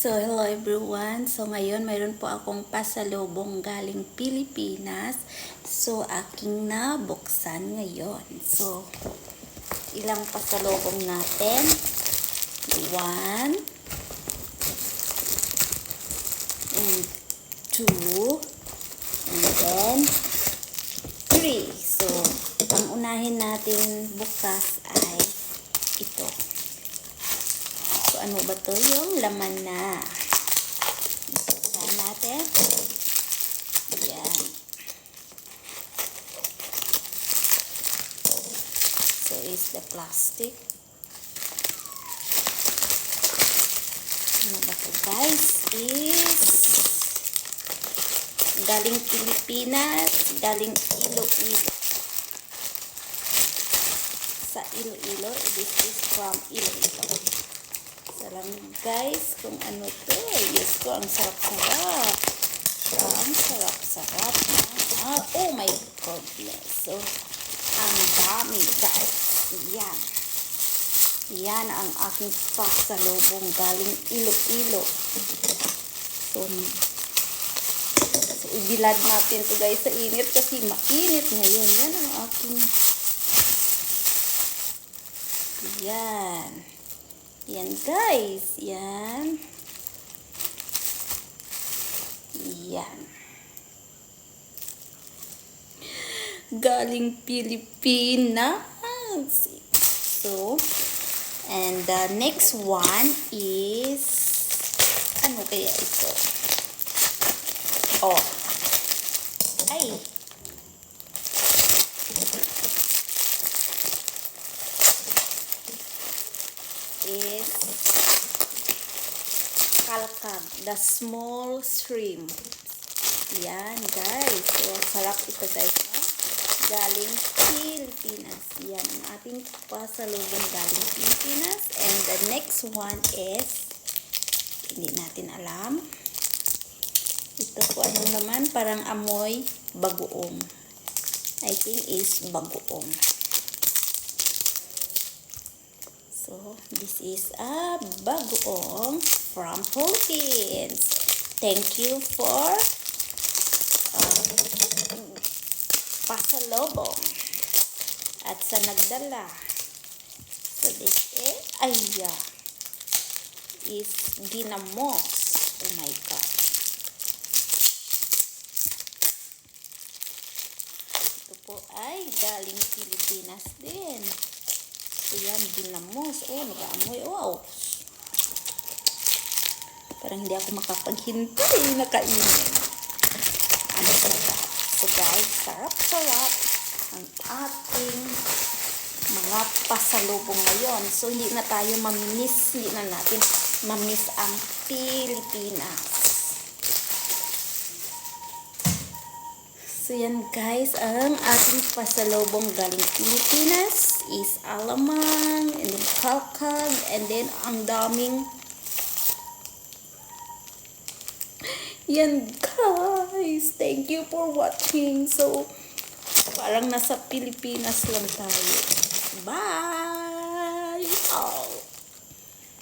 So, hello everyone. So, ngayon mayroon po akong pasalubong galing Pilipinas. So, aking nabuksan ngayon. So, ilang pasalubong natin? 1 and 2 and then 3. So, ang unahin natin bukas ay ito. So, ano ba to? Yung laman na. Buksan natin. Ayan. So, is the plastic. Ano ba to, guys? Is galing Pilipinas, galing Iloilo. Sa Iloilo. This is from Iloilo. Salam guys, kung ano to. Yes ko, ang sarap-sarap. Ang sarap-sarap na. Oh my goodness. So, ang dami guys. Yan. Yan ang aking pasalubong galing Iloilo. So, ibilad natin to guys sa init kasi mainit ngayon. Yan ang aking. Yan. Yan guys, yan. Yan. Galing Pilipinas. So, and the next one is, ano kaya ito? Oh. Ay. Is kalkag, the small shrimp. Yan guys, so sarap ito guys, no? Galing Pilipinas. Yan ang ating pasalubong galing Pilipinas. And the next one is, hindi natin alam. Ito po anong naman, parang amoy bagoong. I think is bagoong. So, this is a bagoong from Philippines. Thank you for pasalubong at sa nagdala. So, this is ginamos. Oh my God. Ito po ay galing Pilipinas din. Ayan, ginamos. Oh, nag-aamoy. Wow. Parang hindi ako makapaghintay. Nakainin. Ano sarap. So guys, sarap-sarap ang ating mga pasalubong ngayon. So, hindi na tayo mamiss. Hindi na natin mamiss ang Pilipinas. So, yan guys, ang ating pasalubong galing Pilipinas is alamang, and then kalkag, and then ang daming. Yan guys, thank you for watching. So, parang nasa Pilipinas lang tayo. Bye!